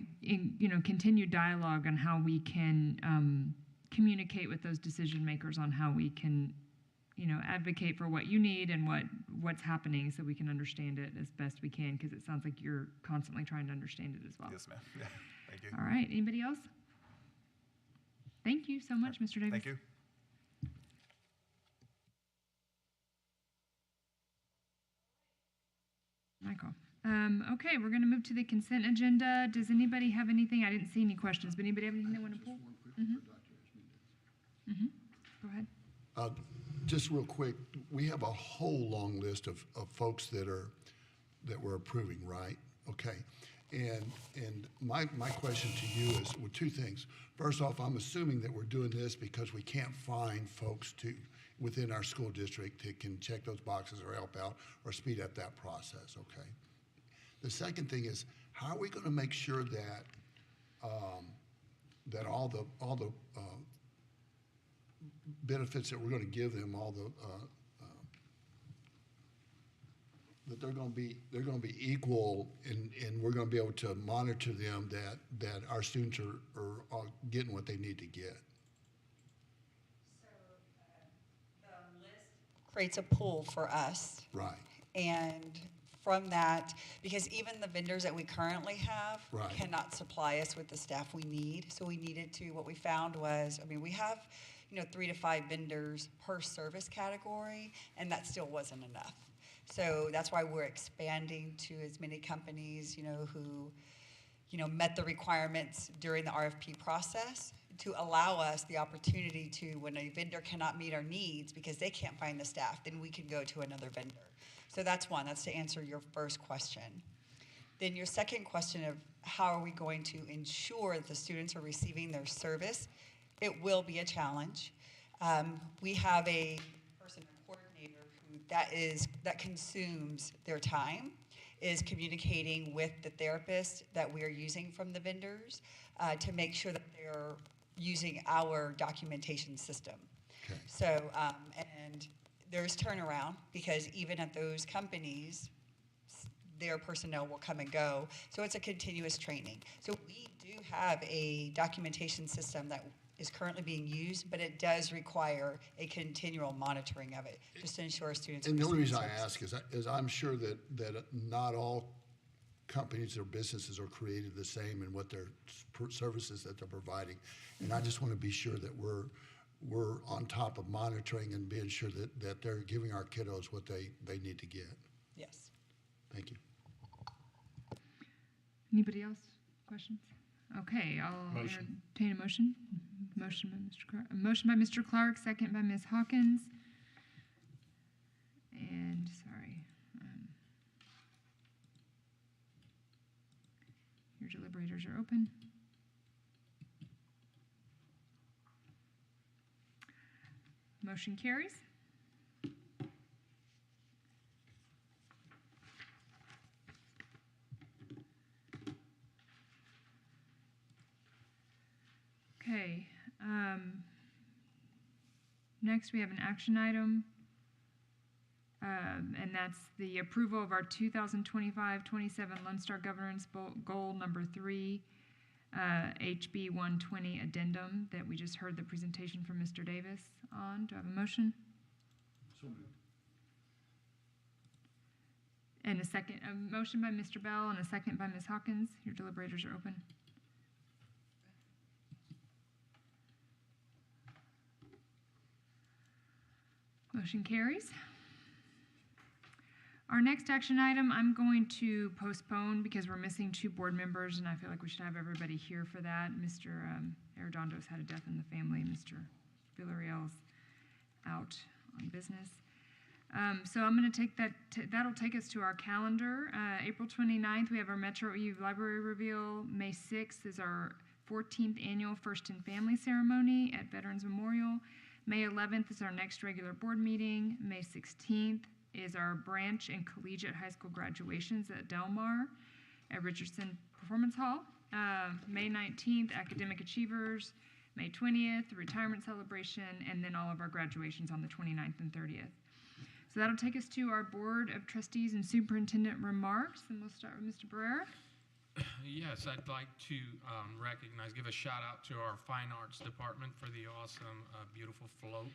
Speaker 1: continued dialogue on how we can communicate with those decision makers on how we can advocate for what you need and what's happening so we can understand it as best we can, because it sounds like you're constantly trying to understand it as well.
Speaker 8: Yes, ma'am. Yeah. Thank you.
Speaker 1: All right. Anybody else? Thank you so much, Mr. Davis.
Speaker 8: Thank you.
Speaker 1: Michael. Okay, we're going to move to the consent agenda. Does anybody have anything? I didn't see any questions, but anybody have anything they want to pull? Go ahead.
Speaker 9: Just real quick, we have a whole long list of folks that we're approving, right? Okay. And my question to you is, well, 2 things. First off, I'm assuming that we're doing this because we can't find folks within our school district that can check those boxes or help out or speed up that process, okay? The second thing is, how are we going to make sure that that all the benefits that we're going to give them, that they're going to be equal, and we're going to be able to monitor them that our students are getting what they need to get.
Speaker 2: So the list creates a pool for us.
Speaker 9: Right.
Speaker 2: And from that, because even the vendors that we currently have
Speaker 9: Right.
Speaker 2: cannot supply us with the staff we need. So we needed to, what we found was, we have, 3 to 5 vendors per service category, and that still wasn't enough. So that's why we're expanding to as many companies, who, met the requirements during the RFP process to allow us the opportunity to, when a vendor cannot meet our needs because they can't find the staff, then we can go to another vendor. So that's one. That's to answer your first question. Then your second question of how are we going to ensure that the students are receiving their service, it will be a challenge. We have a person, a coordinator, who that consumes their time, is communicating with the therapist that we are using from the vendors to make sure that they're using our documentation system.
Speaker 9: Okay.
Speaker 2: So, and there's turnaround because even at those companies, their personnel will come and go. So it's a continuous training. So we do have a documentation system that is currently being used, but it does require a continual monitoring of it just to ensure students.
Speaker 9: And the only reason I
Speaker 2: services.
Speaker 9: ask is I'm sure that not all companies or businesses are created the same in what their services that they're providing. And I just want to be sure that we're on top of monitoring and being sure that they're giving our kiddos what they need to get.
Speaker 4: Yes.
Speaker 9: Thank you.
Speaker 1: Anybody else? Questions? Okay, I'll
Speaker 6: Motion.
Speaker 1: entertain a motion. Motion by Mr. Clark, second by Ms. Hawkins. And, sorry. Your deliberators are open. Motion carries. Okay. Next, we have an action item, and that's the approval of our 2025-27 Lone Star Governance Goal number 3, HB 120 addendum that we just heard the presentation from Mr. Davis on. Do I have a motion?
Speaker 9: So moved.
Speaker 1: And a second, a motion by Mr. Bell and a second by Ms. Hawkins. Your deliberators are open. Motion carries. Our next action item, I'm going to postpone because we're missing 2 board members, and I feel like we should have everybody here for that. Mr. Arredondo's had a death in the family. Mr. Villarreal's out on business. So I'm going to take that, that'll take us to our calendar. April 29th, we have our Metro E Library Reveal. May 6th is our 14th annual First and Family Ceremony at Veterans Memorial. May 11th is our next regular board meeting. May 16th is our branch and collegiate high school graduations at Del Mar at Richardson Performance Hall. May 19th, Academic Achievers. May 20th, retirement celebration, and then all of our graduations on the 29th and 30th. So that'll take us to our Board of Trustees and Superintendent remarks, and we'll start with Mr. Barrera.
Speaker 10: Yes, I'd like to give a shout out to our Fine Arts Department for the awesome, beautiful float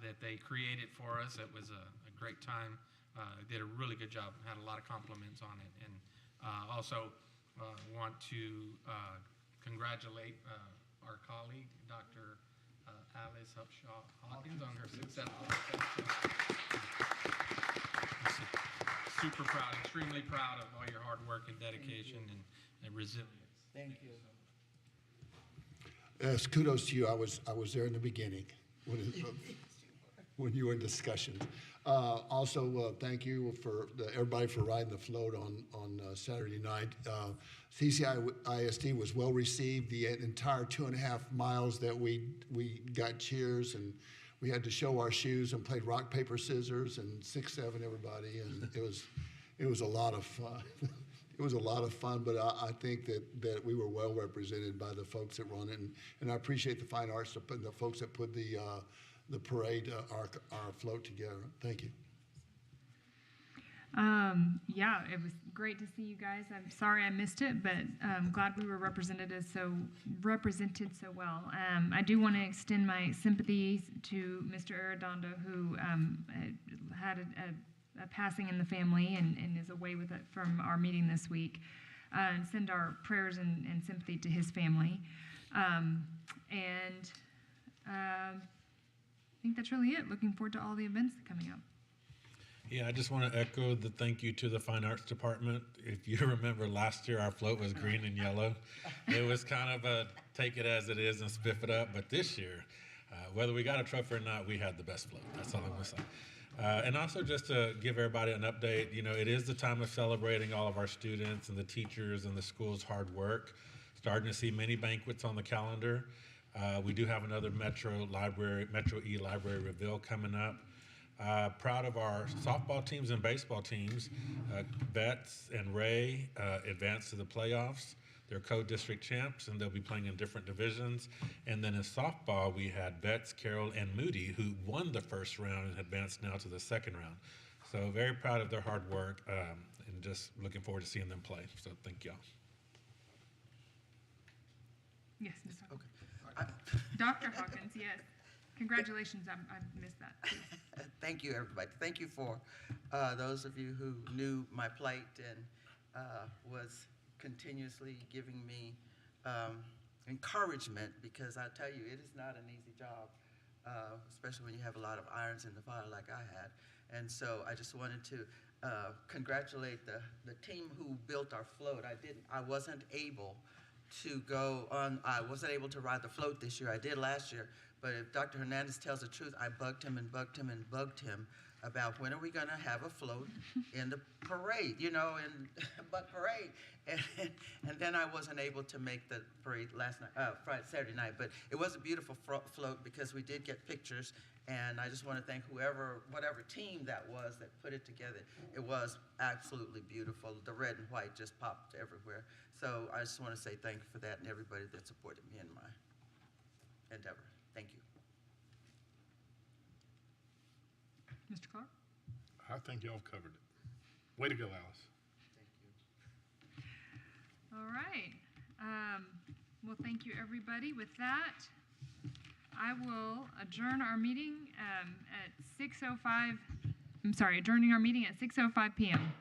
Speaker 10: that they created for us. It was a great time. They did a really good job, had a lot of compliments on it. And also want to congratulate our colleague, Dr. Alice Upshaw Hawkins, on her successful reception. Super proud, extremely proud of all your hard work and dedication and resilience.
Speaker 7: Thank you.
Speaker 9: Yes, kudos to you. I was there in the beginning when you were in discussions. Also, thank you for everybody for riding the float on Saturday night. CCI ISD was well received. The entire 2.5 miles that we got cheers, and we had to show our shoes and played rock, paper, scissors, and 6-7 everybody, and it was a lot of fun. It was a lot of fun, but I think that we were well represented by the folks that run it, and I appreciate the fine arts, the folks that put the parade, our float together. Thank you.
Speaker 1: Yeah, it was great to see you guys. I'm sorry I missed it, but I'm glad we were represented so well. I do want to extend my sympathies to Mr. Arredondo, who had a passing in the family and is away with it from our meeting this week, and send our prayers and sympathy to his family. I think that's really it. Looking forward to all the events coming up.
Speaker 11: Yeah, I just want to echo the thank you to the Fine Arts Department. If you remember last year, our float was green and yellow. It was kind of a take it as it is and spiff it up. But this year, whether we got a trophy or not, we had the best float. That's all I'm going to say. And also just to give everybody an update, it is the time of celebrating all of our students and the teachers and the school's hard work. Starting to see many banquets on the calendar. We do have another Metro E Library Reveal coming up. Proud of our softball teams and baseball teams. Betts and Ray advanced to the playoffs. They're co-district champs, and they'll be playing in different divisions. And then in softball, we had Betts, Carroll, and Moody, who won the first round and advanced now to the second round. So very proud of their hard work, and just looking forward to seeing them play. So thank y'all.
Speaker 1: Yes, Ms. Hawkins.
Speaker 7: Okay.
Speaker 1: Dr. Hawkins, yes. Congratulations, I missed that.
Speaker 7: Thank you, everybody. Thank you for those of you who knew my plight and was continuously giving me encouragement, because I tell you, it is not an easy job especially when you have a lot of irons in the fire like I had. And so I just wanted to congratulate the team who built our float. I wasn't able to I wasn't able to ride the float this year. I did last year, but if Dr. Hernandez tells the truth, I bugged him and bugged him and bugged him about when are we going to have a float in the parade, in Buck Parade. And then I wasn't able to make the parade Saturday night. But it was a beautiful float because we did get pictures. And I just want to thank whatever team that was that put it together. It was absolutely beautiful. The red and white just popped everywhere. So I just want to say thank you for that and everybody that supported me in my endeavor. Thank you.
Speaker 1: Mr. Clark?
Speaker 6: I think y'all have covered it. Way to go, Alice.
Speaker 7: Thank you.
Speaker 1: All right. Well, thank you, everybody. With that, I will adjourn our meeting at 6:05. I'm sorry, adjourning our meeting at 6:05 p.m.